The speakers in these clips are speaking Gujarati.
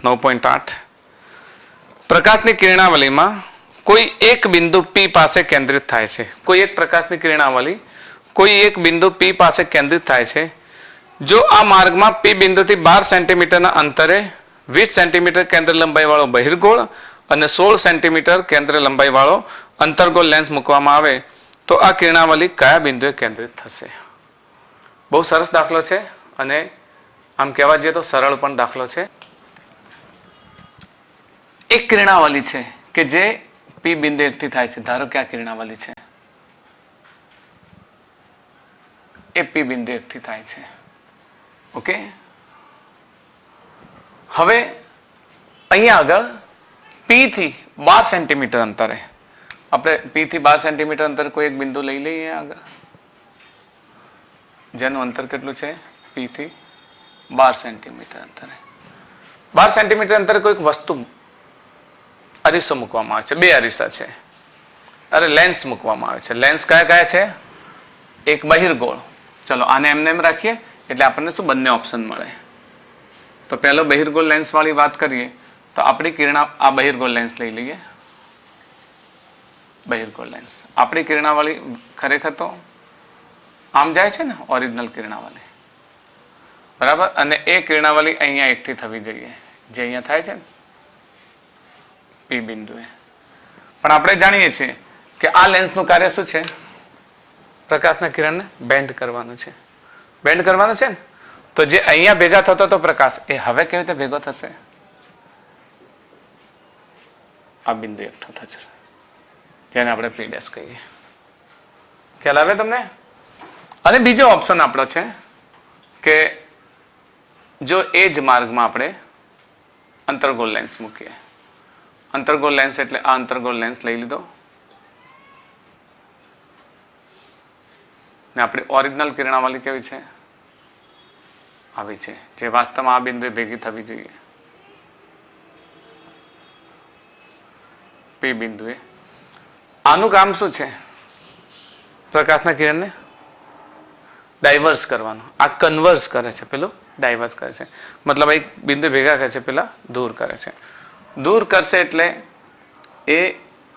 9.8 પ્રકાશની કિરણાવલીમાં કોઈ એક બિંદુ P પાસે કેન્દ્રિત થાય છે. કોઈ એક પ્રકાશની કિરણાવલી કોઈ એક બિંદુ P પાસે કેન્દ્રિત થાય છે. જો આ માર્ગમાં P બિંદુથી 12 સેન્ટીમીટરના અંતરે 20 સેન્ટીમીટર કેન્દ્ર લંબાઈવાળો બહિર્ગોળ અને 16 સેન્ટીમીટર કેન્દ્ર લંબાઈવાળો અંતર્ગોળ લેન્સ મૂકવામાં આવે તો આ કિરણાવલી કયા બિંદુએ કેન્દ્રિત થશે? બહુ સરસ દાખલો છે અને આમ કહેવા જઈએ તો સરળ પણ દાખલો છે. એક કિરણાવલી છે કે જે P બિંદુ એકઠી થાય છે. ધારો કે આ કિરણાવલી છે, એ P બિંદુ એકઠી થાય છે. ઓકે, હવે અહીંયા આગળ P થી 12 સેન્ટીમીટર અંતરે આપણે P થી 12 સેન્ટીમીટર અંતરે કોઈ એક બિંદુ લઈ લઈએ આગળ, જેનું અંતર કેટલું છે? P થી 12 સેન્ટીમીટર અંતરે. 12 સેન્ટીમીટર અંતરે કોઈક વસ્તુ અરીસો મૂકવામાં આવે છે. બે અરીસા છે, અરે લેન્સ મૂકવામાં આવે છે. લેન્સ કયા કયા છે? એક બહિર્ગોળ. ચલો આને એમને એમ રાખીએ એટલે આપણને શું બંને ઓપ્શન મળે. તો પહેલો બહિર્ગોળ લેન્સ વાળી વાત કરીએ તો આપણી કિરણા આ બહિર્ગોળ લેન્સ લઈ લઈએ. બહિર્ગોળ લેન્સ આપણી કિરણાવાળી ખરેખર તો આમ જાય છે ને, ઓરિજિનલ કિરણાવાળી, બરાબર. અને એ કિરણાવાળી અહીંયા એકઠી થવી જોઈએ, જે અહીંયા થાય છે ને P બિંદુએ. પણ આપણે જાણીએ છીએ કે આ લેન્સનું કાર્ય શું છે? પ્રકાશના કિરણને બેન્ડ કરવાનું છે. બેન્ડ કરવાનું છે ને, તો જે અહીંયા ભેગા થતો હતો પ્રકાશ, એ હવે કેવી રીતે ભેગો થશે? આ બિંદુ એકઠો થશે, જેને આપણે P' કહીએ. ખ્યાલ આવે તમને? અને બીજો ઓપ્શન આપણો છે કે જો એ જ માર્ગમાં આપણે અંતર્ગોળ લેન્સ મૂકીએ. અંતર્ગોળ લેન્સ એટલે આ અંતર્ગોળ લેન્સ લઈ લીધો ને આપણી ઓરિજિનલ કિરણાવલી કેવી છે? આવી છે, જે વાસ્તવમાં આ બિંદુએ ભેગી થવી જોઈએ P બિંદુએ. આનું કામ શું છે? પ્રકાશના કિરણને ડાયવર્સ કરવાનું. આ કન્વર્સ કરે છે, પેલું ડાયવર્સ કરે છે. મતલબ એક બિંદુ ભેગા કરે છે, પેલા દૂર કરે છે. દૂર કરશે એટલે એ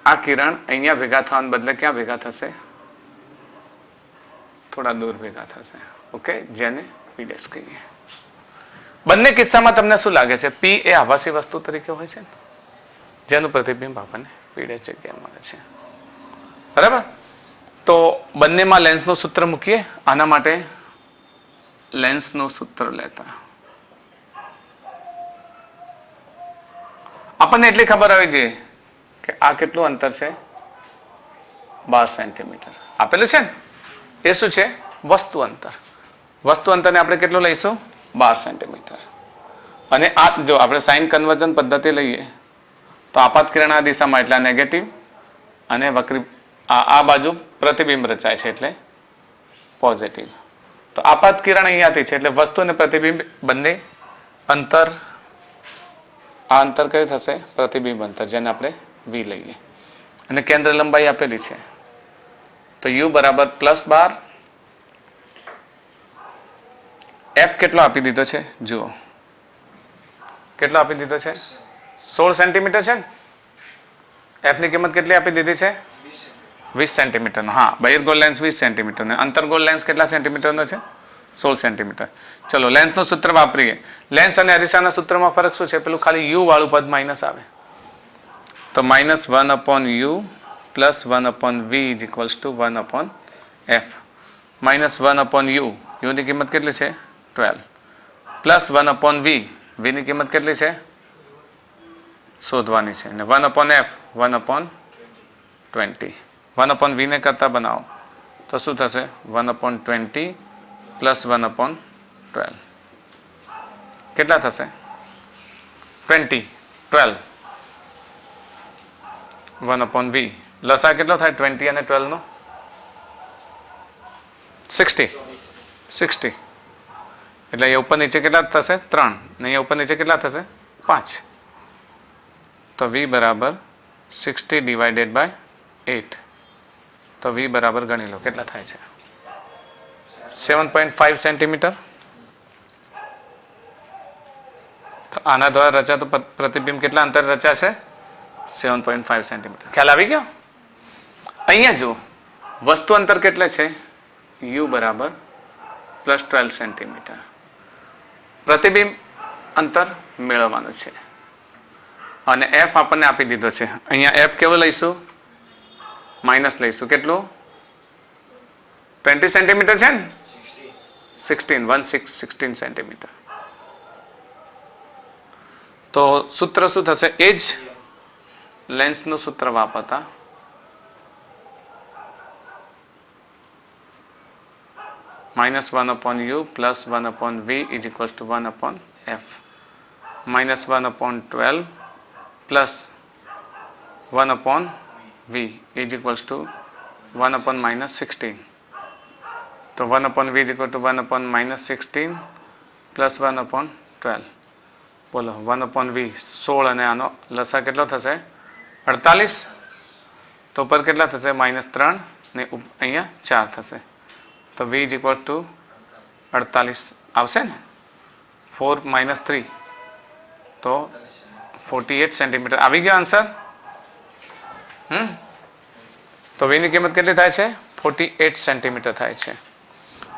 આ કિરણ અહીંયા ભેગા થવાને બદલે ક્યાં ભેગા થશે? થોડા દૂર ભેગા થશે. ઓકે, જેને P' કહીએ. બંને કિસ્સામાં તમને શું લાગે છે? P એ આભાસી વસ્તુ તરીકે હોય છે ને, જેનું પ્રતિબિંબ આપણને P' જગ્યાએ મળે છે, બરાબર. તો બંનેમાં લેન્સનું સૂત્ર મૂકીએ. આના માટે લેન્સનું સૂત્ર લેતા આપણને એટલી ખબર આવી જોઈએ કે આ કેટલું અંતર છે? 12 સેન્ટીમીટર આપેલું છે ને. એ શું છે? વસ્તુ અંતર. વસ્તુ અંતરને આપણે કેટલું લઈશું? 12 સેન્ટીમીટર. અને આ જો આપણે સાઇન કન્વર્ઝન પદ્ધતિ લઈએ તો આપાત કિરણ આ દિશામાં એટલે નેગેટિવ અને વક્રી આ બાજુ પ્રતિબિંબ રચાય છે એટલે પોઝિટિવ. તો આપાત કિરણ અહીંયાથી છે એટલે વસ્તુ અને પ્રતિબિંબ બંને અંતર, આ અંતર કયું થશે? પ્રતિબિંબ અંતર, જેને આપણે V લઈએ. અને કેન્દ્ર લંબાઈ આપેલી છે તો U બરાબર +12. F કેટલો આપી દીધો છે? જુઓ કેટલો આપી દીધો છે? 16 સેન્ટીમીટર છે ને. F ની કિંમત કેટલી આપી દીધી છે? 20 સેન્ટીમીટરનો. હા, બહિર્ગોળ લેન્સ 20 સેન્ટીમીટરનો. અંતર્ગોળ લેન્સ કેટલા સેન્ટીમીટરનો છે? 16 સેન્ટીમીટર. ચલો લેન્સનું સૂત્ર વાપરીએ. લેન્સ અને અરીસાના સૂત્રમાં ફરક શું છે? પેલું ખાલી U વાળું પદ માઇનસ આવે તો -1/U + 1/V = 1/F. -1/U, U ની કિંમત કેટલી છે? 12 + 1/V, V ની કિંમત કેટલી છે? શોધવાની છે. અને 1/F 1/20. 1/V ને કરતા બનાવો તો શું થશે? 1/20 + 1/12 કેટલા થશે? 20. 12 1/V. લસા કેટલો થાય 20 અને 12 નો? 60. 60 એટલે અહીંયા ઉપર નીચે કેટલા થશે? 3. ને અહીંયા ઉપર નીચે કેટલા થશે? 5. તો V બરાબર 60 / 8. તો V બરાબર ગણી લો કેટલા થાય છે? 7.5 સેન્ટીમીટર. તો આના દ્વારા રચાતો પ્રતિબિંબ કેટલા અંતર રચાશે? 7.5 સેન્ટીમીટર. ખ્યાલ આવી ગયો? અહીંયા જો વસ્તુ અંતર કેટલે છે? u બરાબર +12 સેન્ટીમીટર. પ્રતિબિંબ અંતર મેળવવાનું છે અને f આપણને આપી દીધો છે. અહીંયા f કેવો લઈશું? માઇનસ લઈશું. કેટલું? 20 સેન્ટીમીટર છે ને? 16 સેન્ટીમીટર. તો સૂત્ર શું થશે? એ જ લેન્સનું સૂત્ર વાપરતા -1/u + 1/v = 1/f. -1/12 + 1/v = 1/-16. તો 1/v = 1/-16 + 1/12. બોલો 1/v 16 અને આનો લસા કેટલો થશે? 48. તો ઉપર કેટલા થશે? -3 ને અહીંયા 4 થશે. તો v = 48 આવશે ને? 4 - 3 તો 48 સેન્ટીમીટર આવી ગયો આન્સર. તો v ની કિંમત કેટલી થાય છે? 48 સેન્ટીમીટર થાય છે.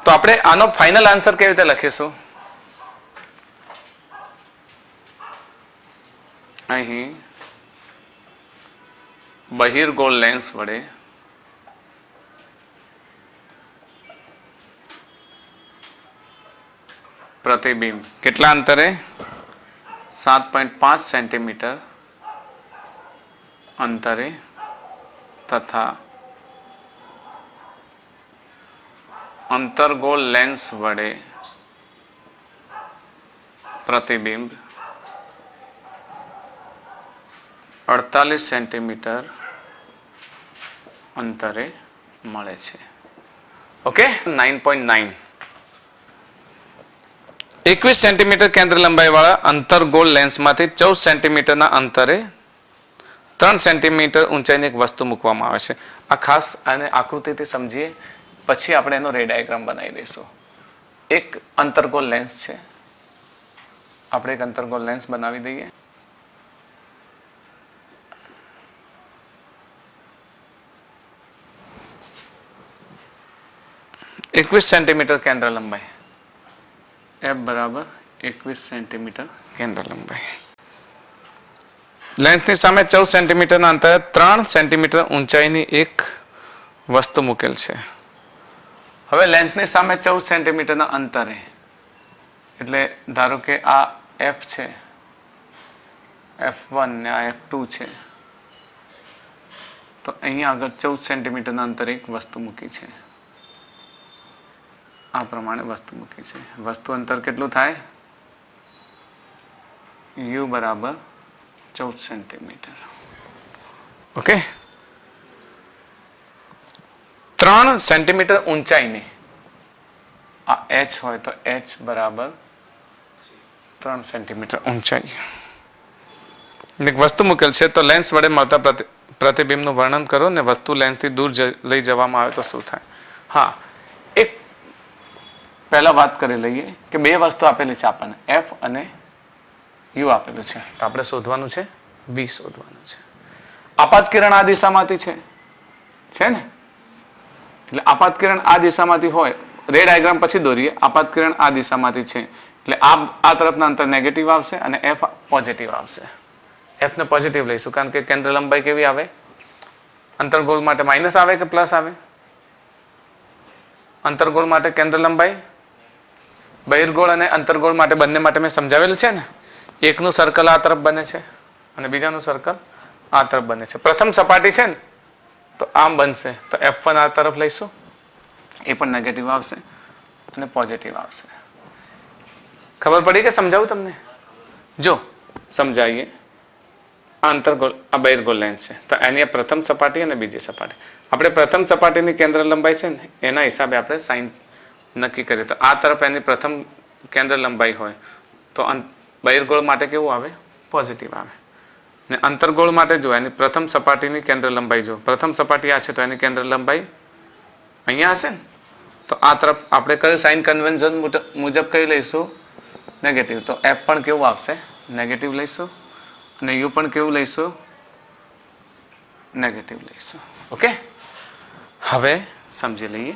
તો આપણે આનો ફાઇનલ આન્સર કેવી રીતે લખીશું? અહીં બહિર્ગોળ લેન્સ વડે પ્રતિબિંબ કેટલા અંતરે? 7.5 સેન્ટીમીટર અંતરે તથા અંતર્ગોળ લેન્સ વડે પ્રતિબિંબ 48 સેન્ટીમીટર અંતરે મળે છે. ઓકે. 9.9 21 સેન્ટીમીટર કેન્દ્ર લંબાઈવાળા અંતર્ગોળ લેન્સમાંથી 14 સેન્ટીમીટરના અંતરે 3 સેન્ટીમીટર ઊંચાઈની એક વસ્તુ મૂકવામાં આવે છે. આ ખાસ અને આકૃતિથી સમજીએ પછી આપણે એનો રે ડાયાગ્રામ બનાવી દઈશું. એક અંતર્ગોળ લેન્સ છે. આપણે એક અંતર્ગોળ લેન્સ બનાવી દઈએ. એકવીસ સેન્ટીમીટર કેન્દ્ર લંબાઈ. f બરાબર 21 સેન્ટીમીટર કેન્દ્ર લંબાઈ. લેન્સની સામે 14 સેન્ટીમીટરના અંતરે 3 સેન્ટીમીટર ઊંચાઈની એક વસ્તુ મૂકેલ છે. હવે લેન્સની સામે 14 સેન્ટીમીટરના અંતરે એટલે ધારો કે આ f છે, f1 ને આ f2 છે. તો અહીંયા આગળ 14 સેન્ટીમીટરના અંતરે એક વસ્તુ મૂકી છે. આ પ્રમાણે વસ્તુ મૂકી છે. વસ્તુ અંતર કેટલું થાય? u બરાબર 14 સેન્ટીમીટર. ઓકે. 3 સેન્ટીમીટર ઊંચાઈની આ h હોય તો h બરાબર 3 સેન્ટીમીટર ઊંચાઈ એક વસ્તુ મૂકેલ છે. તો લેન્સ વડે મળતા પ્રતિબિંબનું વર્ણન કરો ને વસ્તુ લેન્સથી દૂર લઈ જવામાં આવે તો શું થાય? હા, એક પહેલા વાત કરી લઈએ કે બે વસ્તુ આપેલી છે આપણને, f અને u આપેલું છે. તો આપણે શોધવાનું છે v શોધવાનું છે. આપાત કિરણ આ દિશામાંથી છે ને? એટલે આપાત કિરણ આ દિશામાંથી હોય, રે ડાયાગ્રામ પછી દોરીએ. આપાત કિરણ આ દિશામાંથી છે એટલે આ તરફના અંતર નેગેટિવ આવશે અને f પોઝિટિવ આવશે. f ને પોઝિટિવ લઈશું કારણ કે કેન્દ્ર લંબાઈ કેવી આવે? અંતર્ગોળ માટે માઇનસ આવે કે પ્લસ આવે? અંતર્ગોળ માટે કેન્દ્ર લંબાઈ, બહિર્ગોળ અને અંતર્ગોળ માટે બંને માટે મેં સમજાવેલું છે ને. એકનું સર્કલ આ તરફ બને છે અને બીજાનું સર્કલ આ તરફ બને છે. પ્રથમ સપાટી છે ને તો આમ બનશે. તો f1 આ તરફ લઈશું, એ પણ નેગેટિવ આવશે અને પોઝિટિવ આવશે. ખબર પડી કે સમજાવું તમને? જો સમજાવીએ. આ અંતર્ગોળ, આ બહિર્ગોળ લેન્સ છે તો એની પ્રથમ સપાટી અને બીજી સપાટી. આપણે પ્રથમ સપાટીની કેન્દ્ર લંબાઈ છે ને એના હિસાબે આપણે સાઈન નક્કી કરીએ. તો આ તરફ એની પ્રથમ કેન્દ્ર લંબાઈ હોય તો બહિર્ગોળ માટે કેવું આવે? પોઝિટિવ આવે. ને અંતર્ગોળ માટે જો એની પ્રથમ સપાટીની કેન્દ્ર લંબાઈ જો પ્રથમ સપાટી આ છે તો એની કેન્દ્ર લંબાઈ અહીંયા હશે ને. તો આ તરફ આપણે કયું સાઇન કન્વેન્શન મુજબ કઈ લઈશું? નેગેટિવ. તો f પણ કેવું આવશે? નેગેટિવ લઈશું અને યુ પણ કેવું લઈશું? નેગેટિવ લઈશું. ઓકે, હવે સમજી લઈએ,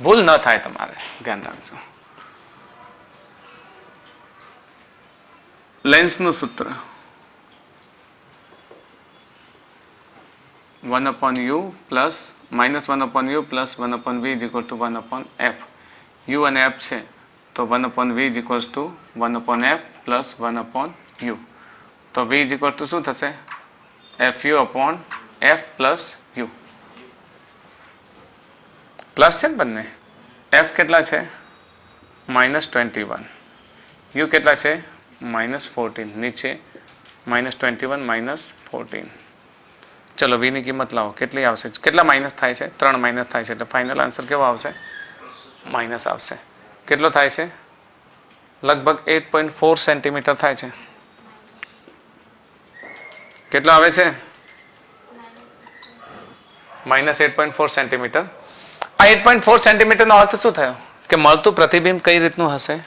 ભૂલ ન થાય તમારે, ધ્યાન રાખજો. લેન્સનું સૂત્ર 1/u plus -1/u plus 1/v is equal to 1/f. u અને f છે તો 1/v is equal to 1/f plus 1/u. તો v ઇઝ ઇક્વલ ટુ શું થશે? fu upon f plus u. Plus છે ને બંને. f કેટલા છે? -21. u કેટલા છે? -14. નીચે -21 -14. ચલો v ની કિંમત લાવો, કેટલી આવશે? કેટલા માઇનસ થાય છે? 3 માઇનસ થાય છે, એટલે ફાઇનલ આન્સર કેવો આવશે? માઇનસ આવશે. કેટલો થાય છે? લગભગ 8.4 સેન્ટીમીટર થાય છે. કેટલો આવે છે? -8.4 સેન્ટીમીટર. આ 8.4 સેન્ટીમીટરનો અર્થ શું થયો? કે મળતું પ્રતિબિંબ કઈ રીતનું હશે?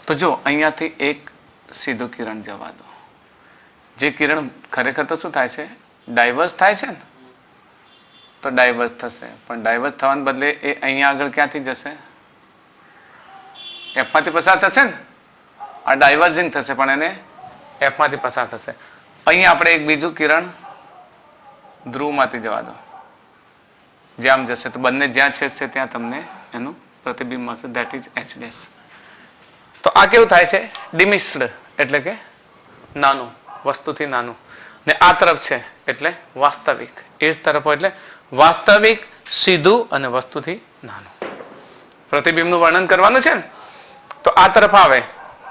તો જો અહીંયાથી એક સીધું કિરણ જવા દો. જે કિરણ ખરેખર તો શું થાય છે? ડાયવર્સ થાય છે ને, તો ડાયવર્સ થશે. પણ ડાયવર્સ થવાને બદલે એ અહીંયા આગળ ક્યાંથી જશે? એફમાંથી પસાર થશે ને. આ ડાયવર્જિંગ થશે પણ એને એફમાંથી પસાર થશે. અહીંયા આપણે એક બીજું કિરણ ધ્રુવમાંથી જવા દો, જ્યાં આમ જશે તો બંને જ્યાં છેદશે ત્યાં તમને એનું પ્રતિબિંબ મળશે. That is H dash. તો આ કેવું થાય છે? ડિમિસ્ડ, એટલે કે નાનું, વસ્તુથી નાનું. ને આ તરફ છે એટલે વાસ્તવિક. એ જ તરફ હોય એટલે વાસ્તવિક, સીધું અને વસ્તુથી નાનું. પ્રતિબિંબનું વર્ણન કરવાનું છે ને, તો આ તરફ આવે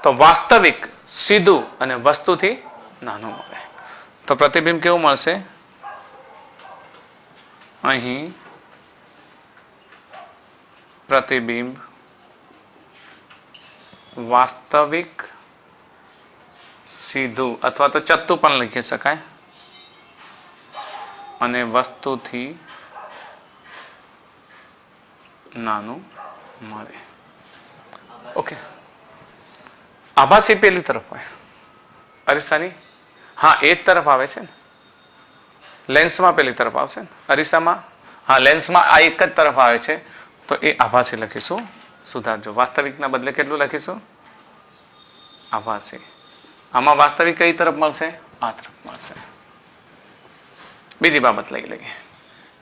તો વાસ્તવિક, સીધું અને વસ્તુથી નાનું મળે. તો પ્રતિબિંબ કેવું મળશે? અહીં પ્રતિબિંબ વાસ્તવિક, સીધું અથવા તો ચત્તુ પણ લખી શકાય અને વસ્તુથી નાનું મળે. ઓકે, આભાસી પેલી તરફ હોય, અરીસાની હા એ જ તરફ આવે છે ને. લેન્સમાં પેલી તરફ આવશે ને, અરીસામાં હા લેન્સમાં આ એક જ તરફ આવે છે, તો એ આભાસી લખીશું. સુધારજો, વાસ્તવિકના બદલે કેટલું લખીશું? આભાસી. આમાં વાસ્તવિક કઈ તરફ મળશે? આ તરફ મળશે. બીજી બાબત લઈ લઈએ.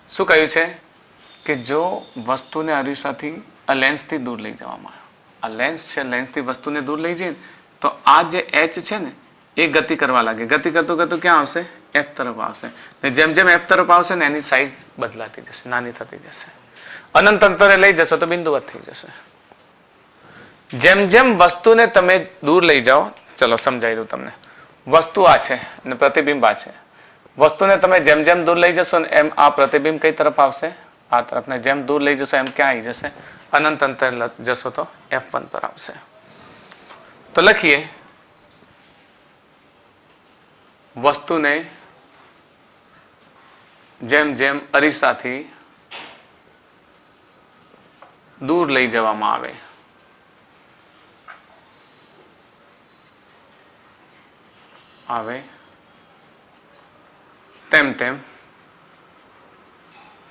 શું કહ્યું છે? કે જો વસ્તુને અરીસાથી આ લેન્સથી દૂર લઈ જવામાં આવે, આ લેન્સ છે, લેન્સથી વસ્તુને દૂર લઈ જઈએ તો આ જે એચ છે ને એ ગતિ કરવા લાગે. ગતિ કરતું કરતું ક્યાં આવશે? એફ તરફ આવશે. ને જેમ જેમ એફ તરફ આવશે ને એની સાઈઝ બદલાતી જશે, નાની થતી જશે. અનંત અંતરે લઈ જશો તો બિંદુવત થઈ જશે. જેમ જેમ વસ્તુને તમે દૂર લઈ જાઓ, ચલો સમજાવી દઉં તમને. વસ્તુ આ છે અને પ્રતિબિંબ આ છે. વસ્તુને તમે જેમ જેમ દૂર લઈ જશો ને એમ આ પ્રતિબિંબ કઈ તરફ આવશે? આ તરફ. ને જેમ દૂર લઈ જશો એમ ક્યાં આવી જશે? અનંત અંતરે જશો તો F1 પર આવશે. તો લખીએ, વસ્તુને જેમ જેમ અરીસાથી દૂર લઈ જવામાં આવે તેમ તેમ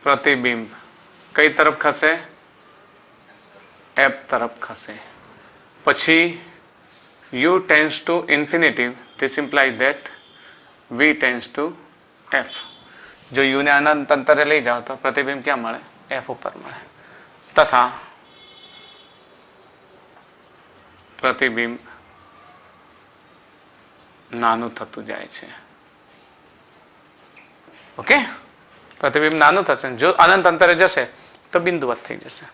પ્રતિબિંબ કઈ તરફ ખસે? F તરફ ખસે. પછી u tends to infinity, this implies that v tends to f. જો u ને અનંત અંતરે લઈ જાઓ તો પ્રતિબિંબ ક્યાં મળે? F ઉપર મળે. તથા પ્રતિબિંબ નાનું થતું જાય છે. ઓકે, પ્રતિબિંબ નાનું થશે. જો અનંત અંતરે જશે તો બિંદુવત થઈ જશે.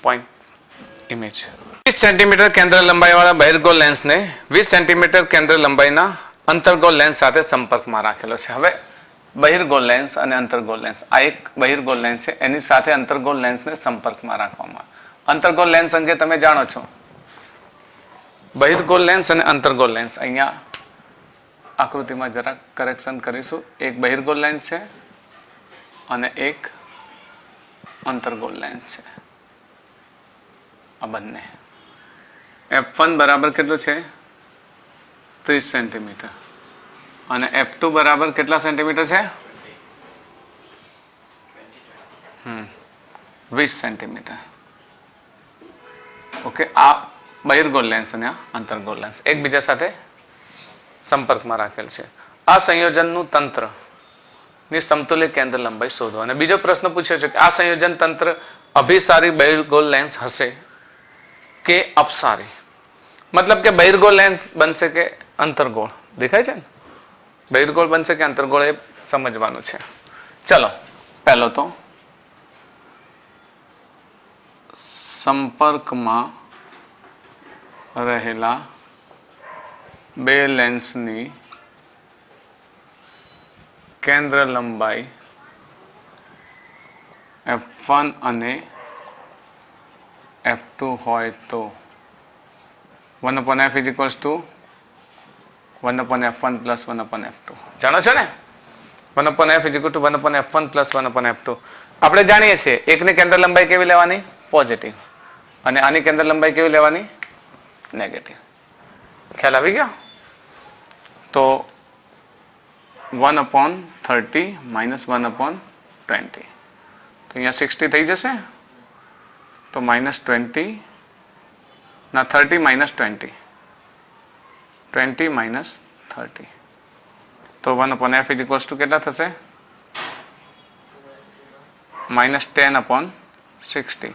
Point image. 20 સેન્ટીમીટર કેન્દ્ર લંબાઈવાળા બહિર્ગોળ લેન્સને 20 સેન્ટીમીટર કેન્દ્ર લંબાઈના અંતર્ગોળ લેન્સ સાથે સંપર્કમાં રાખેલો છે. હવે બહિર્ગોળ લેન્સ અને અંતર્ગોળ લેન્સ, આ એક બહિર્ગોળ લેન્સ છે, એની સાથે અંતર્ગોળ લેન્સને સંપર્કમાં રાખવામાં. અંતર્ગોળ લેન્સ અંગે તમે જાણો છો. બહિર્ગોળ લેન્સ અને અંતર્ગોળ લેન્સ, અહીંયા આકૃતિમાં જરાક કરેક્શન કરીશું. એક બહિર્ગોળ લેન્સ છે અને એક અંતર્ગોળ લેન્સ છે. આ બંને F1 બરાબર કેટલું છે? 30 સેન્ટીમીટર અને F2 બરાબર કેટલા સેન્ટીમીટર છે? 20 સેન્ટીમીટર. ઓકે, આ બહિર્ગોળ લેન્સ અને આ અંતર્ગોળ લેન્સ એકબીજા સાથે સંપર્કમાં રાખેલ છે. આ સંયોજનનું તંત્ર ની સમતુલ્ય કેન્દ્ર લંબાઈ શોધો. અને બીજો પ્રશ્ન પૂછ્યો છે કે આ સંયોજન તંત્ર અભિસારી બહિર્ગોળ લેન્સ હશે કે અપસારી? મતલબ કે બહિર્ગોળ લેન્સ બનશે કે અંતર્ગોળ? દેખાય છે ને, બહિર્ગોળ બનશે કે અંતર્ગોળ એ સમજવાનું છે. ચલો, પહેલો તો સંપર્કમાં રહેલા બે લેન્સની કેન્દ્ર લંબાઈ F1 અને F2 હોય તો 1/f is equals to 1/f1 plus 1/f2. જાણો છો ને, 1/f is equal to 1/f1 plus 1/f2. આપણે જાણીએ છીએ એકની કેન્દ્ર લંબાઈ કેવી લેવાની? પોઝિટિવ. અને આની કેન્દ્ર લંબાઈ કેવી લેવાની? નેગેટિવ. ખ્યાલ આવી ગયો? તો 1/30 minus 1/20. તો અહીંયા 60 થઈ જશે. તો -20 ના 30 minus 20. 20 minus 30. તો 1/f is equals to કેટલા થશે? -10/60.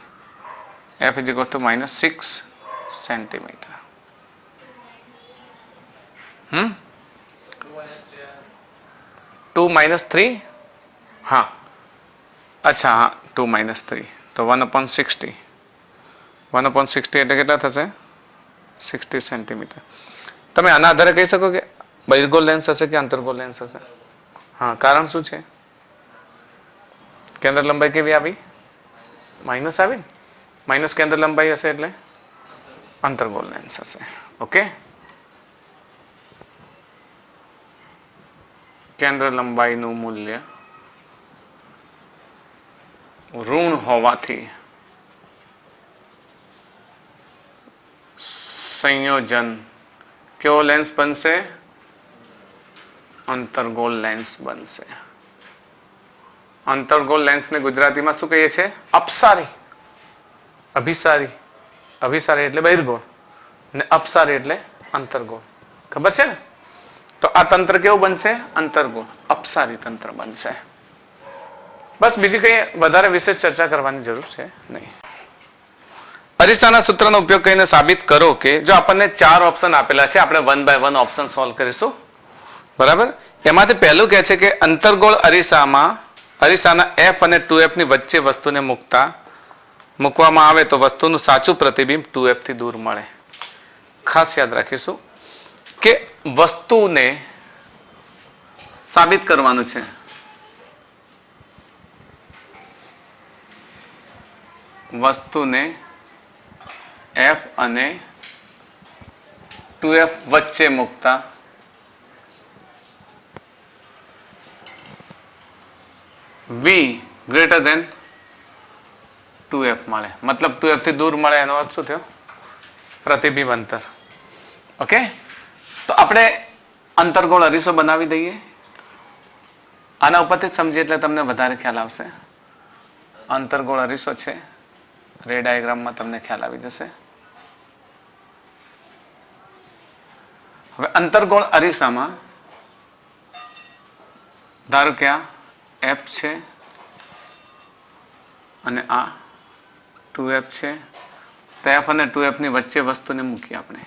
f is equal to -6 centimetre. 2 minus 3. હા, અચ્છા, હા, 2 minus 3. તો 1/60. 1/60 એટલે કેટલા થશે? 60 સેન્ટીમીટર. તમે આના આધારે કહી શકો કે બહિર્ગોળ લેન્સ હશે કે અંતર્ગોળ લેન્સ હશે? હા, કારણ શું છે? કેન્દ્ર લંબાઈ કેવી આવી? માઇનસ આવી ને. માઇનસ કેન્દ્ર લંબાઈ હશે એટલે અંતર્ગોળ લેન્સ હશે. ઓકે, કેન્દ્ર લંબાઈનું મૂલ્ય ઋણ હોવાથી સંયોજન કેવો લેન્સ બનશે? અંતર્ગોળ લેન્સ બનશે. અંતર્ગોળ લેન્સને ગુજરાતીમાં શું કહીએ છીએ? અપસારી. અભિસારી. અભિસારી એટલે બહિર્ગોળ ને અપસારી એટલે અંતર્ગોળ. ખબર છે ને? તો આ તંત્ર કેવું બનશે? અંતર્ગોળ અપસારી તંત્ર બનશે. બસ, બીજી કઈ વધારે વિશેષ ચર્ચા કરવાની જરૂર છે નહીં. અરીસાના સૂત્રનો ઉપયોગ કરીને સાબિત કરો કે જો આપણને 4 ઓપ્શન આપેલા છે, આપણે 1 by 1 ઓપ્શન સોલ્વ કરીશું. બરાબર? એમાંથી પહેલું કહે છે કે અંતર્ગોળ અરીસાના F અને 2F ની વચ્ચે વસ્તુને મૂકવામાં આવે તો વસ્તુનું સાચું પ્રતિબિંબ 2F થી દૂર મળે. ખાસ યાદ રાખીશું કે વસ્તુને સાબિત કરવાનું છે. વસ્તુને F અને 2F વચ્ચે મૂકતા V greater than 2F મળે. મતલબ 2F થી દૂર મળે એનો અર્થ શું થયો? પ્રતિબિંબ અંતર. ઓકે, તો આપણે અંતર્ગોળ અરીસો બનાવી દઈએ. આના ઉપરથી જ સમજીએ એટલે તમને વધારે ખ્યાલ આવશે. અંતર્ગોળ અરીસો છે, રે ડાયાગ્રામમાં તમને ખ્યાલ આવી જશે. હવે અંતર્ગોળ અરીસામાં ધારો કે આ F છે અને આ 2F છે. તો F અને 2F ની વચ્ચે વસ્તુને મૂકીએ આપણે.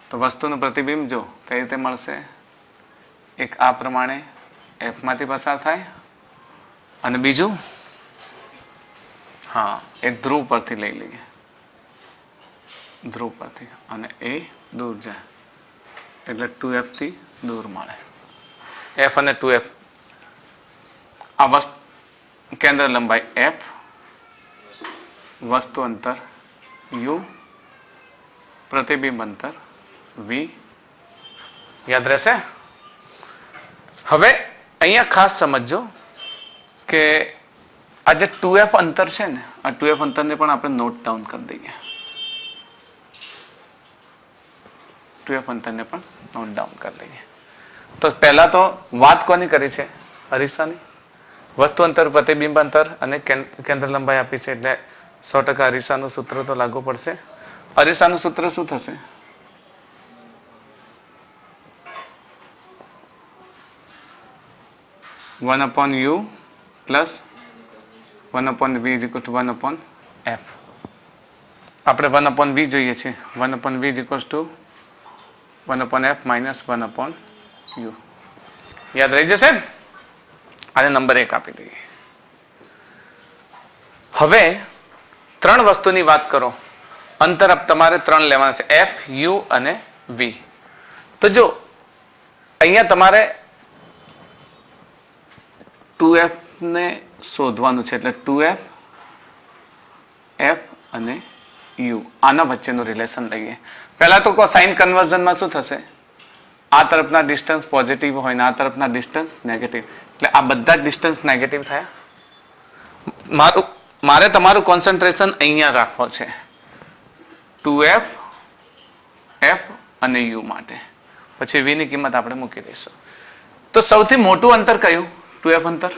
તો વસ્તુનું પ્રતિબિંબ જો કઈ રીતે મળશે? એક આ પ્રમાણે F માંથી પસાર થાય અને બીજું હા એક ધ્રુવ પરથી લઈ લઈએ. ધ્રુવ પરથી અને એ દૂર જાય એટલે 2F થી દૂર મળે. F અને 2F આ કેન્દ્ર લંબાઈ F, વસ્તુ અંતર U, પ્રતિબિંબ અંતર V. યાદ રહેશે? હવે અહીંયા ખાસ સમજો કે આ જે 2F અંતર છે ને, આ 2F અંતરને પણ આપણે નોટ ડાઉન કરી દઈએ. 2f અંતરને પણ નોટ ડાઉન કરી લઈએ. તો પહેલા તો વાત કોની કરી છે? અરીસાની. વસ્તુ અંતર, પ્રતિબિંબ અંતર અને કેન્દ્ર લંબાઈ આપી છે એટલે 100% અરીસાનું સૂત્ર તો લાગુ પડશે. અરીસાનું સૂત્ર શું થશે? One upon you plus 1/v is equal to 1/f. આપણે 1/v જોઈએ છીએ. 1/v is equal to 1/f minus 1/u. યાદ રહી જશે ને? આને નંબર 1 આપી દઈએ. હવે 3 વસ્તુની વાત કરો. અંતર તમારે 3 લેવાના છે, f, u અને v. તો જો અહીંયા તમારે 2f ને શોધવાનું છે એટલે 2f, f અને u આના વચ્ચેનું રિલેશન લઈએ. પહેલા તો સાઇન કન્વર્ઝનમાં શું થશે? આ તરફના ડિસ્ટન્સ પોઝિટિવ હોય ને આ તરફના ડિસ્ટન્સ નેગેટિવ, એટલે આ બધા ડિસ્ટન્સ નેગેટિવ થયા. મારે તમારું કોન્સન્ટ્રેશન અહીંયા રાખવું છે 2f, f અને u માટે. પછી v ની કિંમત આપણે મૂકી દઈશું. તો સૌથી મોટું અંતર કયું? 2f અંતર.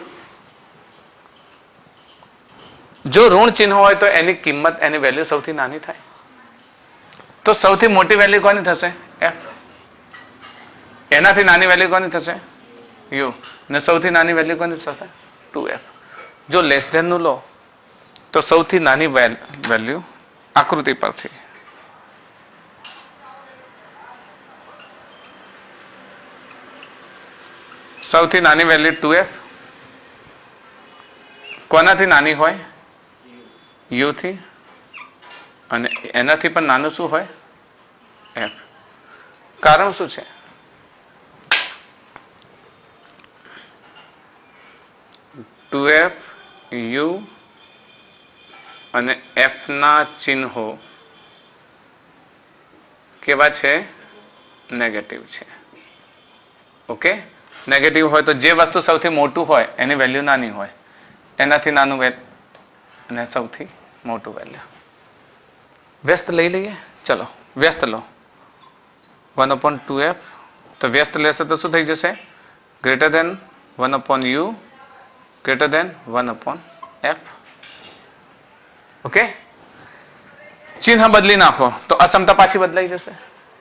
જો ઋણ ચિહ્ન હોય તો એની કિંમત, એની વેલ્યુ સૌથી નાની થાય. તો સૌથી મોટી વેલ્યુ કોની થશે? f. એનાથી નાની વેલ્યુ કોની થશે? u. ને સૌથી નાની વેલ્યુ કોની થશે? 2f. જો લેસ ધેન નું લો તો સૌથી નાની વેલ્યુ આકૃતિ પરથી સૌથી નાની વેલ્યુ 2f. કોનાથી નાની હોય? u થી. અને એનાથી પણ નાનું શું હોય? f. કારણ શું છે? ટુ એફ, યુ અને f ના ચિહ્નો કેવા છે? નેગેટિવ છે. ઓકે, નેગેટિવ હોય તો જે વસ્તુ સૌથી મોટું હોય એની વેલ્યુ નાની હોય, એનાથી નાનું અને સૌથી મોટું વેલ્યુ. વ્યસ્ત લઈ લઈએ. ચલો વ્યસ્ત લો. 1/2f. તો વ્યસ્ત લેશે તો શું થઈ જશે? ગ્રેટર દેન 1/u greater than 1/f. Okay, ચિહ્ન બદલી નાખો તો અસમતા પાછી બદલાઈ જશે.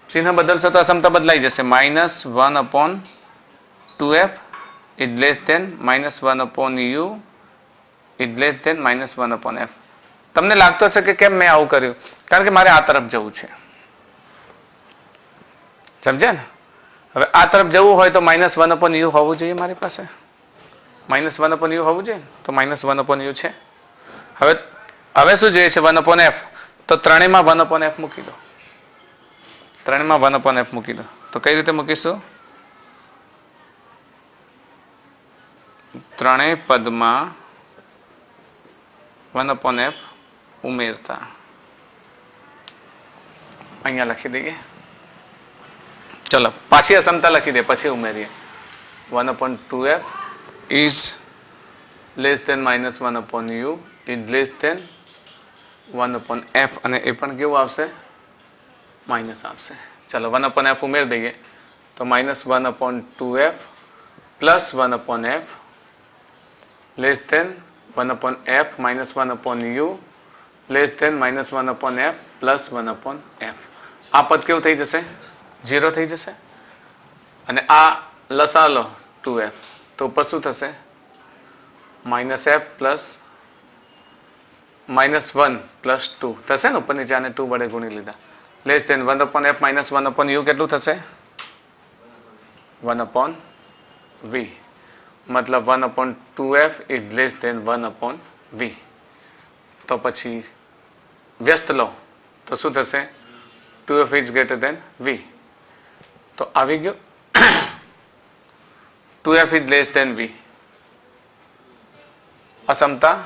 ચિહ્ન બદલશે તો અસમતા બદલાઈ જશે. -1/2f is less than -1/u is less than -1/f. તમને લાગતો છે કે કેમ મેં આવું કર્યું? કારણ કે મારે આ તરફ જવું છે. સમજે ને? હવે આ તરફ જવું હોય તો -1/u હોવું જોઈએ મારી પાસે. -1/u હોવું જોઈએ તો -1/u છે. હવે શું જોઈએ છે? 1/f. તો ત્રણેયમાં 1/f મૂકી દો. ત્રણેયમાં 1/f મૂકી દો. તો કઈ રીતે મૂકીશું? ત્રણેય પદમાં 1/f ઉમેરતા અહીંયા લખી દઈએ. ચલો પાછી અસમતા લખી દે પછી ઉમેરીએ. 1/2f is less than -1/u is less than 1/f અને એ પણ કેવું આવશે? માઇનસ આવશે. ચલો 1/f ઉમેરી દઈએ તો -1/2f plus 1/f less than 1/f -1/u less than -1/f plus 1/f. આ પદ કેવું થઈ જશે? 0 થઈ જશે. અને આ લસા લો 2f તો ઉપર શું થશે? -f પ્લસ -1 પ્લસ 2 થશે ને? ઉપર નીચે આને 2 વડે ગુણી લીધા. લેસ દેન 1/f -1/u કેટલું થશે? 1/v. મતલબ 1/2f is less than 1/v. તો પછી વ્યસ્ત લો તો શું થશે? 2f is greater than v. તો આવી ગયું 2f is less than v. અસમતા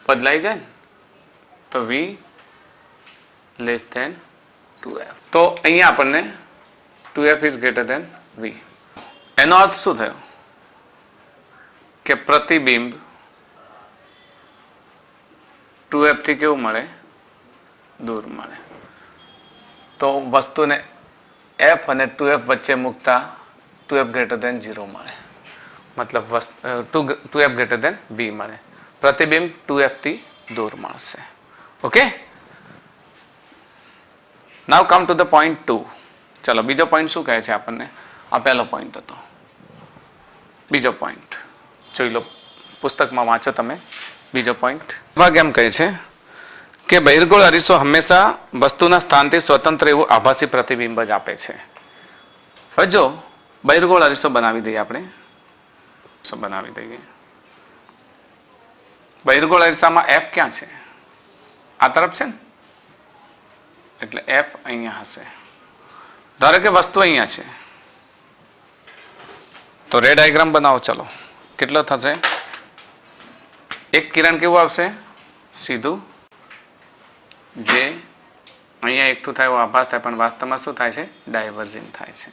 બદલાઈ જાય ને તો v less than 2f. તો અહીંયા આપણને 2f is greater than v. એનો અર્થ શું થયો? કે પ્રતિબિંબ 2f થી કેવું મળે? દૂર મળે. તો વસ્તુને એફ અને 2f વચ્ચે મૂકતા 2f ગ્રેટર દેન 0 મળે, મતલબ 2f ગ્રેટર દેન v મળે. પ્રતિબિંબ 2f થી દૂર મળશે. Okay, now come to the point 2. ચલો બીજો પોઈન્ટ શું કહે છે આપણને? આ પહેલો પોઈન્ટ હતો. બીજો પોઈન્ટ જોઈ લો, પુસ્તકમાં વાંચો તમે. બીજો પોઈન્ટ ભાગ એમ કહે છે કે બહિર્ગોળ અરીસો હંમેશા વસ્તુના સ્થાનથી સ્વતંત્ર એવું આભાસી પ્રતિબિંબ જ આપે છે. હવે જો બહિર્ગોળ અરીસો બનાવી દઈએ આપણે, બનાવી દઈએ. બહિર્ગોળ અરીસામાં એફ ક્યાં છે? આ તરફ છે ને, એટલે એફ અહીંયા હશે. ધારો કે વસ્તુ અહીંયા છે, તો રે ડાયાગ્રામ બનાવો. ચલો, કેટલો થશે? એક કિરણ કેવું આવશે? સીધું, જે અહીંયા એકઠું થાય એવો આભાસ થાય, પણ વાસ્તવમાં શું થાય છે? ડાયવર્જિંગ થાય છે.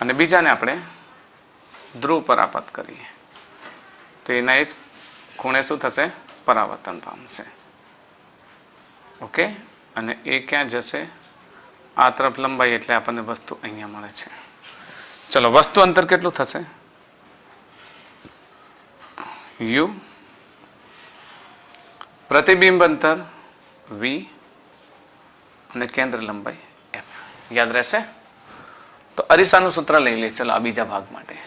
અને બીજાને આપણે ધ્રુવ પર આપાત કરીએ તો એના એ જ ખૂણે શું થશે? પરાવર્તન પામશે. ઓકે, અને એ ક્યાં જશે? આ તરફ લંબાઈ, એટલે આપણને વસ્તુ અહીંયા મળે છે. ચલો, વસ્તુ અંતર કેટલું થશે? u, પ્રતિબિંબ અંતર v અને કેન્દ્ર લંબાઈ f. યાદ રહેશે? તો અરીસાનું સૂત્ર લઈ લે. ચલો આ બીજા ભાગ માટે.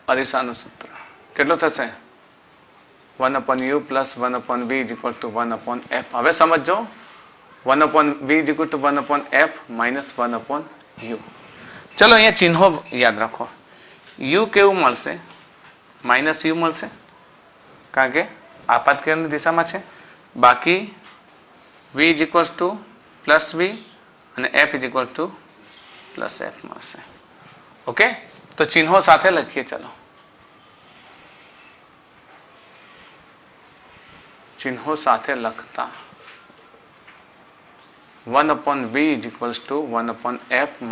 અરીસાનું સૂત્ર કેટલું થશે? 1/u + 1/v = 1/f. હવે સમજો, 1/v = 1/f - 1/u. ચલો અહીંયા ચિહ્નો યાદ રાખો. u કેવું મળશે? -u મળશે, કારણ કે આપાત કિરણની દિશામાં છે. બાકી v = +v અને f = +f મળશે. ઓકે, તો ચિહ્નો સાથે લખીએ. ચલો, ચિહ્નો સાથે લખતા 1/v = 1/f -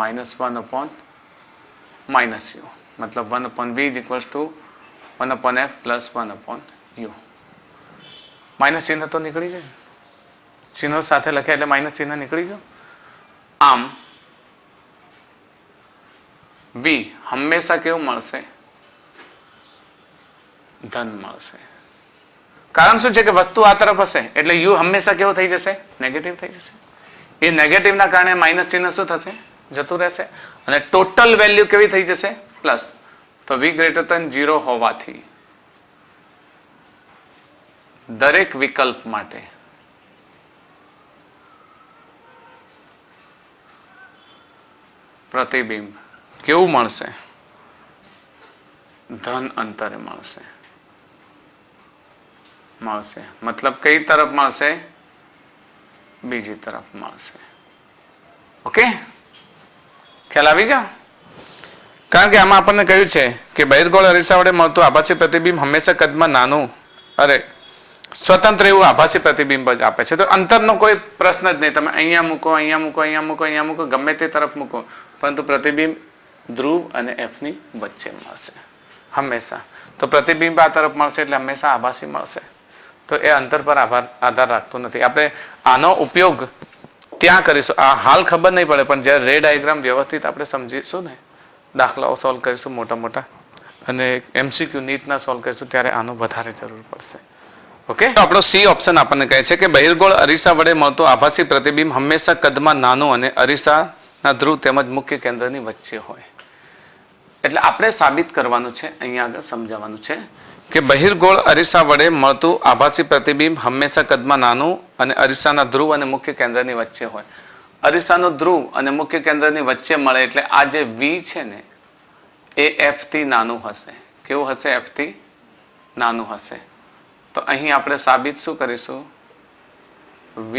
1/u, મતલબ 1/v = 1/f + 1/u. માઇનસ ચિહ્ન તો નીકળી જાય. ચિહ્નો સાથે લખ્યા એટલે માઇનસ ચિહ્ન નીકળી ગયો. આમ v હંમેશા કેવું મળશે? ધન મળશે. કારણ શું છે કે વસ્તુ આ તરફ હશે, એટલે u હંમેશા કેવો થઈ જશે? નેગેટિવ થઈ જશે. એ નેગેટિવના કારણે માઇનસ ચિહ્ન શું થશે? જતું રહેશે. અને ટોટલ વેલ્યુ કેવી થઈ જશે? પ્લસ. તો v > 0 હોવાથી દરેક વિકલ્પ માટે પ્રતિબિંબ કેવું મળશે? ધન અંતરે મળશે. મતલબ કઈ તરફ મળશે? બીજી તરફ મળશે. ઓકે, ખ્યાલ આવી ગયો? કારણ કે આમાં આપણને કહ્યું છે કે બહિર્ગોળ અરીસા વડે મળતું આભાસી પ્રતિબિંબ હંમેશા કદમાં નાનું, સ્વતંત્ર એવું આભાસી પ્રતિબિંબ જ આપે છે. તો અંતરનો કોઈ પ્રશ્ન જ નહીં. તમે અહીંયા મૂકો, અહીંયા મૂકો, અહીંયા મૂકો, અહીંયા મૂકો, ગમે તે તરફ મૂકો, પરંતુ પ્રતિબિંબ ધ્રુવ અને એફની વચ્ચે મળશે હંમેશા. તો પ્રતિબિંબ આ તરફ મળશે એટલે હંમેશા આભાસી મળશે. તો એ અંતર પર આધાર રાખતો નથી. આપણે આનો ઉપયોગ ત્યાં કરીશું. આ હાલ ખબર નહીં પડે, પણ જ્યારે રે ડાયાગ્રામ વ્યવસ્થિત આપણે સમજીશું ને, દાખલાઓ સોલ્વ કરીશું મોટા મોટા, અને MCQ નીટના સોલ્વ કરીશું, ત્યારે આનો વધારે જરૂર પડશે. ઓકે, તો આપણો સી ઓપ્શન આપણને કહે છે કે બહિર્ગોળ અરીસા વડે મળતું આભાસી પ્રતિબિંબ હંમેશા કદમાં નાનું અને અરીસાના ધ્રુવ તેમજ મુખ્ય કેન્દ્રની વચ્ચે હોય. એટલે આપણે સાબિત કરવાનું છે, અહીંયા આગળ સમજાવવાનું છે કે બહિર્ગોળ અરીસા વડે મળતું આભાસી પ્રતિબિંબ હંમેશા કદમાં નાનું અને અરીસાના ધ્રુવ અને મુખ્ય કેન્દ્રની વચ્ચે હોય. અરીસાનો ધ્રુવ અને મુખ્ય કેન્દ્રની વચ્ચે મળે એટલે આ જે v છે ને, એ f થી નાનું હશે. કેવું હશે? f થી નાનું હશે. તો અહીં આપણે સાબિત શું કરીશું? v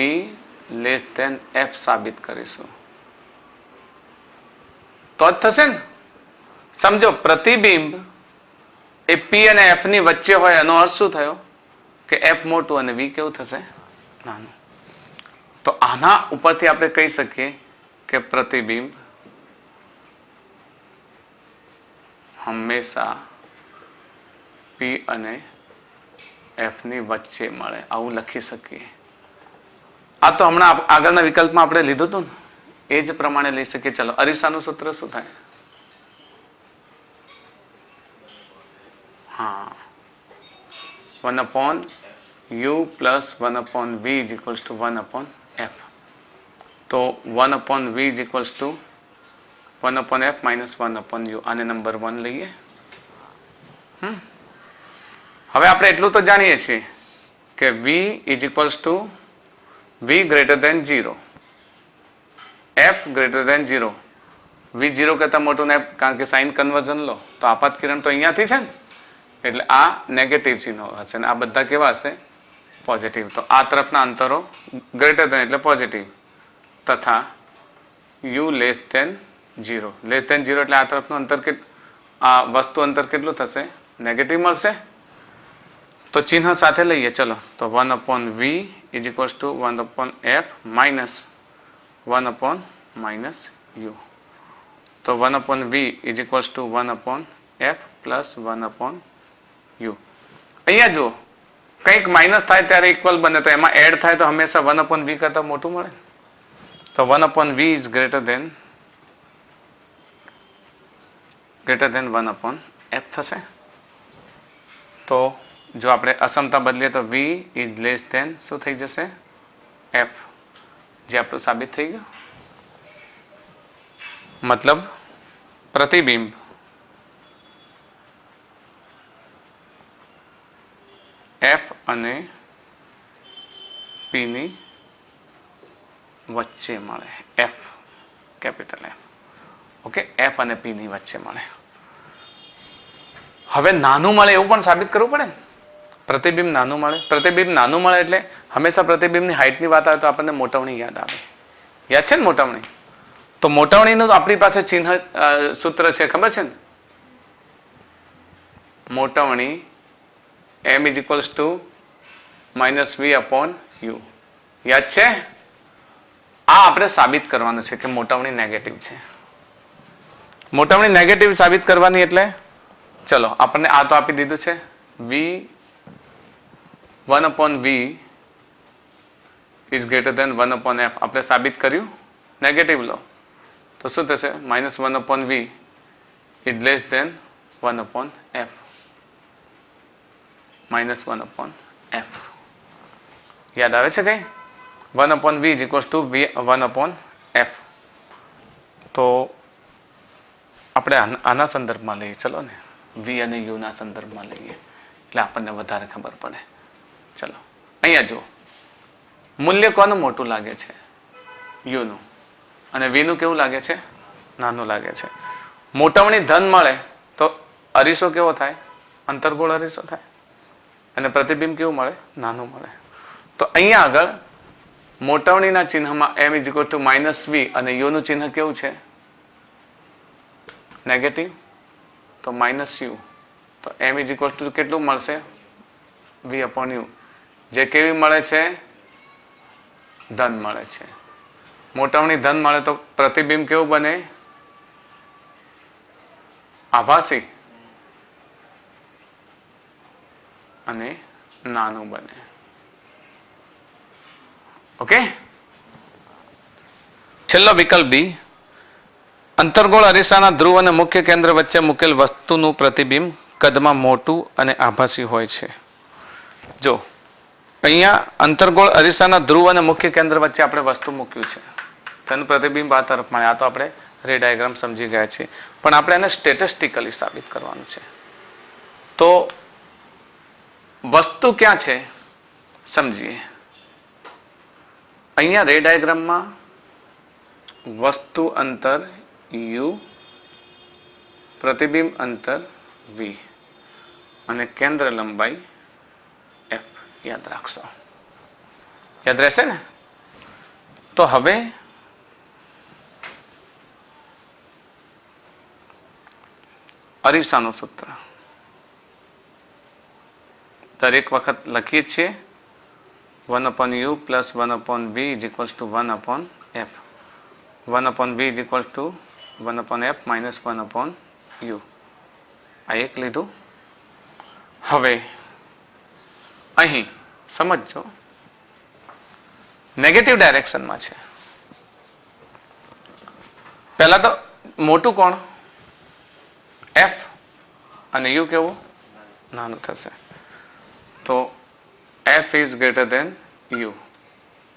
f સાબિત કરીશું. તો જ થશે ને. સમજો, પ્રતિબિંબ એ p અને f ની વચ્ચે હોય, એનો અર્થ શું થયો? કે f મોટું અને v કેવું થશે? નાનું. તો આના ઉપરથી આપણે કહી શકીએ કે પ્રતિબિંબ હંમેશા p અને એફની વચ્ચે મળે, આવું લખી શકીએ. આ તો હમણાં આગળના વિકલ્પમાં આપણે લીધું હતું ને, એ જ પ્રમાણે લઈ શકીએ. ચલો, અરીસાનું સૂત્ર શું થાય? હા, 1/u plus 1/v is equals to 1/f. તો 1/v is equals to 1/f minus 1/u. આને નંબર 1 લઈએ. હવે આપણે એટલું તો જાણીએ છીએ કે v is equals to v greater than 0, f greater than 0. v 0 કરતા મોટું ને, કારણ કે સાઇન કન્વર્ઝન લો તો આપાત કિરણ તો અહીંયાથી છે ને, એટલે આ નેગેટિવ ચિહ્ન હશે ને આ બધા કેવા હશે? પોઝિટિવ. તો આ તરફના અંતરો ગ્રેટર ધેન એટલે પોઝિટિવ, તથા u less than 0. Less than 0 એટલે આ તરફનું અંતર આ વસ્તુ અંતર કેટલું થશે? નેગેટિવ મળશે. તો ચિહ્ન સાથે લઈએ. ચલો, તો 1/v is equals to 1/f minus 1/-u. તો 1/v is equals to 1/f plus 1/u. અહીંયા જુઓ, કંઈક માઇનસ થાય ત્યારે ઇક્વલ બને, તો એમાં એડ થાય તો હંમેશા 1/v કરતાં મોટું મળે. તો 1/v is greater than 1/f થશે. તો જો આપણે અસમતા બદલીએ તો v is less than શું થઈ જશે? f, જે આપણું સાબિત થઈ ગયું. મતલબ પ્રતિબિંબ f અને p ની વચ્ચે મળે. f, capital F. Okay, f અને p ની વચ્ચે મળે. હવે નાનું મળે એવું પણ સાબિત કરવું પડે ને. પ્રતિબિંબ નાનું મળે. પ્રતિબિંબ નાનું મળે એટલે હંમેશા પ્રતિબિંબની હાઇટની વાત આવે તો આપણને મોટવણી યાદ આવે. યાદ છે ને મોટવણી? તો મોટવણીનું આપણી પાસે ચિહ્ન સૂત્ર છે, ખબર છે ને? મોટવણી m is equals to minus v upon u. યાદ છે? આ આપણે સાબિત કરવાનું છે કે મોટવણી નેગેટિવ છે. મોટવણી નેગેટિવ સાબિત કરવાની એટલે ચલો, આપણને આ તો આપી દીધું છે, v 1/v is greater than 1/f. આપણે સાબિત કર્યું. નેગેટિવ લો તો શું થશે? minus 1/v is less than 1/f. minus 1/f. યાદ આવે છે કઈ? 1/v is equals to 1/f. તો આપણે આના સંદર્ભમાં લઈએ. ચલો ને, v અને u ના સંદર્ભમાં લઈએ એટલે આપણને વધારે ખબર પડે. ચલો, અહીંયા જુઓ, મૂલ્ય કોનું મોટું લાગે છે? u નું. અને v નું કેવું લાગે છે? નાનું લાગે છે. મોટવણી ધન મળે તો અરીસો કેવો થાય? અંતર્ગોળ અરીસો થાય. અને પ્રતિબિંબ કેવું મળે? નાનું મળે. તો અહીંયા આગળ મોટવણીના ચિહ્નમાં m is equal to minus v અને u નું ચિહ્ન કેવું છે? નેગેટિવ. તો માઇનસ u. તો m is equal to કેટલું મળશે? v upon u. જે કેવી મળે છે? ધન મળે છે. મોટવણી ધન મળે તો પ્રતિબિંબ કેવું બને? આભાસી અને નાનું બને. ઓકે, છેલ્લો વિકલ્પ ડી. અંતર્ગોળ અરીસાના ધ્રુવ અને મુખ્ય કેન્દ્ર વચ્ચે મૂકેલ વસ્તુનું પ્રતિબિંબ કદમાં મોટું અને આભાસી હોય છે. જો અહીંયા અંતર્ગોળ અરીસાના ધ્રુવ અને મુખ્ય કેન્દ્ર વચ્ચે આપણે વસ્તુ મૂક્યું છે, તેનું પ્રતિબિંબ આ તરફ મળે. આ તો આપણે રે ડાયાગ્રામ સમજી ગયા છીએ, પણ આપણે એને સ્ટેટિસ્ટિકલી સાબિત કરવાનું છે. તો વસ્તુ ક્યાં છે સમજીએ. અહીંયા રે ડાયાગ્રામમાં વસ્તુ અંતર u, પ્રતિબિંબ અંતર v અને કેન્દ્ર લંબાઈ f. યાદ રાખશો. યાદ રહેશે ને? તો હવે અરીસાનું સૂત્ર દરેક વખત લખીએ છીએ. 1/u plus 1/v is equals to 1/f. 1/v is equals to 1/f minus 1/u. આ એક લીધું. હવે અહીં સમજો, નેગેટિવ ડાયરેક્શનમાં છે. પહેલા તો મોટું કોણ? એફ, અને યુ કેવું? નાનું થશે. તો f is greater than u,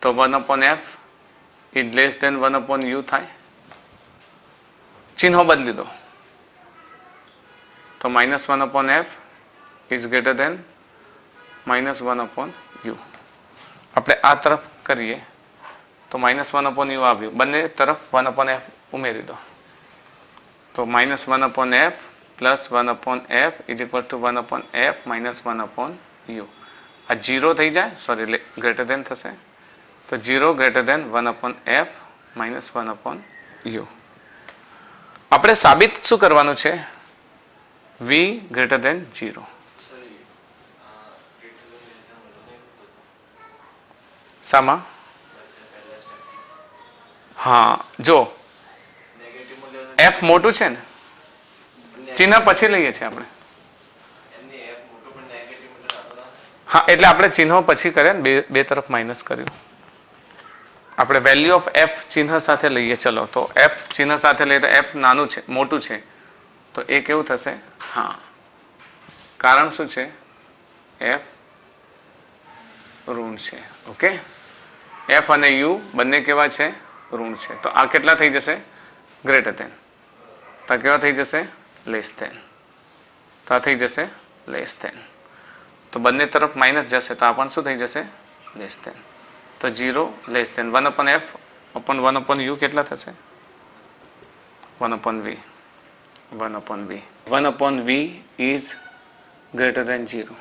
તો 1/f is less than 1/u થાય. ચિહ્નો બદલી દો, તો -1/f is greater then -1/u. આપણે આ તરફ કરીએ તો -1/u આવ્યું, બંને તરફ 1/f ઉમેરી દો, તો -1/f plus 1/f is equal to 1/f minus 1/u. આ 0 થઈ જાય, સોરી ગ્રેટર દેન થશે, તો 0 greater than 1/f minus 1/u. આપણે સાબિત શું કરવાનું છે? v greater than 0. શામાં? હા, જો f મોટું છે ને, ચિહ્ન પછી લઈએ છીએ આપણે. હા, એટલે આપણે ચિહ્નો પછી કરે ને, બે તરફ માઇનસ કર્યું. આપણે વેલ્યુ ઓફ f ચિહ્ન સાથે લઈએ. ચલો, તો f ચિહ્ન સાથે લઈએ તો f નાનું છે, મોટું છે, તો એ કેવું થશે? હા, કારણ શું છે? f ઋણ છે. ઓકે, f અને u બંને કેવા છે? ઋણ છે. તો આ કેટલા થઈ જશે? Greater than. તો કેવા થઈ જશે? Less than. તો આ થઈ જશે લેસ દેન. તો બંને તરફ માઇનસ જશે, તો આ પણ શું થઈ જશે? Less than. તો 0 less than 1/f upon 1/u કેટલા થશે? 1/v. 1/v is greater then 0.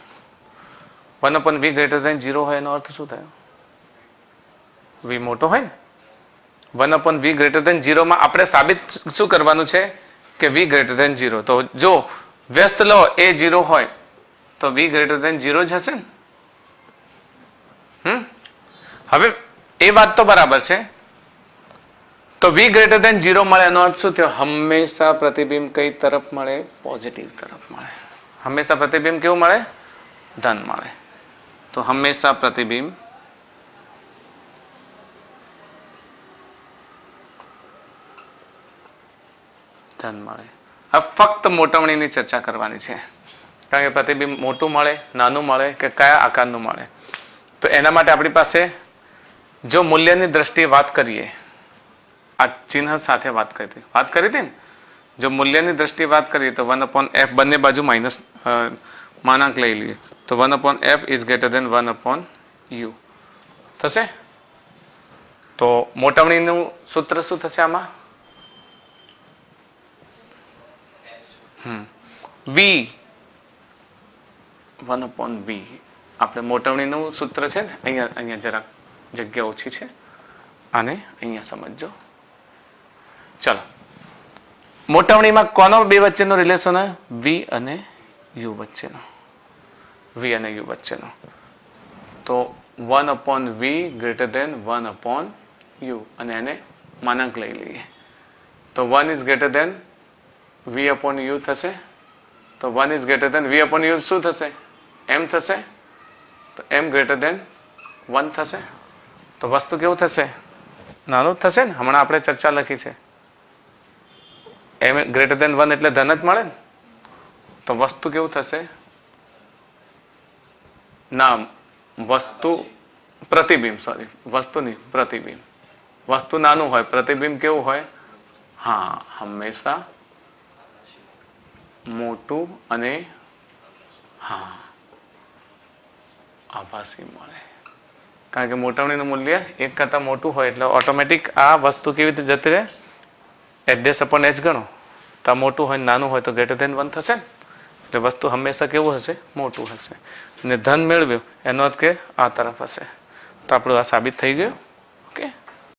1/v greater than 0 હોય એનો અર્થ શું થયો? v મોટો હોય ને. 1/v ગ્રેટર દેન 0 માં આપણે સાબિત શું કરવાનું છે? કે v ગ્રેટર દેન 0. તો જો વ્યસ્ત લો એ 0 હોય તો v ગ્રેટર દેન 0 જ હશે ને. હવે એ વાત તો બરાબર છે. તો v ગ્રેટર દેન 0 મળે એનો અર્થ શું થયો? હંમેશા પ્રતિબિંબ કઈ તરફ મળે? પોઝિટિવ તરફ મળે. હંમેશા પ્રતિબિંબ કેવું મળે? ધન મળે. તો હંમેશા પ્રતિબિંબ ધન મળે. હવે ફક્ત મોટવણીની ચર્ચા કરવાની છે, કારણ કે પ્રતિબિંબ મોટું મળે, નાનું મળે કે કયા આકારનું મળે. તો એના માટે આપણી પાસે જો મૂલ્યની દ્રષ્ટિએ વાત કરીએ, આ ચિહ્ન સાથે વાત કરી હતી ને, જો મૂલ્યની દ્રષ્ટિએ વાત કરીએ તો 1/f બંને બાજુ માઇનસ માનાંક લઈ લઈએ, તો 1/f is greater then 1/u થશે. તો મોટવણીનું સૂત્ર શું થશે આમાં? v 1/v. આપણે મોટવણીનું સૂત્ર છે ને, અહીંયા જરાક જગ્યા ઓછી છે, આને અહીંયા સમજો. ચલો, મોટવણીમાં કોનો બે વચ્ચેનો રિલેશન હોય? v અને u વચ્ચેનો. v અને u વચ્ચેનો. તો 1/v ગ્રેટર દેન 1/u, અને એને માનાંક લઈ લઈએ. તો 1 ઇઝ ગ્રેટર દેન v/u થશે. તો 1 ઇઝ ગ્રેટર દેન v/u શું થશે? m થશે. તો m ગ્રેટર દેન 1 થશે. તો વસ્તુ કેવું થશે? નાનું જ થશે ને. હમણાં આપણે ચર્ચા લખી છે, m ગ્રેટર દેન 1 એટલે ધન જ મળે ને. તો વસ્તુ કેવું થશે? ના, વસ્તુ પ્રતિબિંબ, સોરી, વસ્તુ નહીં, પ્રતિબિંબ. વસ્તુ નાનું હોય, પ્રતિબિંબ કેવું હોય? હા, હંમેશા મોટું અને હા આભાસી મળે. કારણ કે મોટવણીનું મૂલ્ય 1 કરતાં મોટું હોય એટલે ઓટોમેટિક આ વસ્તુ કેવી રીતે જતી રહે? h/h ગણો, તો આ મોટું હોય નાનું હોય તો ગ્રેટર દેન 1 થશે ને. એટલે વસ્તુ હંમેશા કેવું હશે? મોટું હશે. અને ધન મેળવ્યું એનો અર્થ કે આ તરફ હશે. તો આપણું આ સાબિત થઈ ગયું.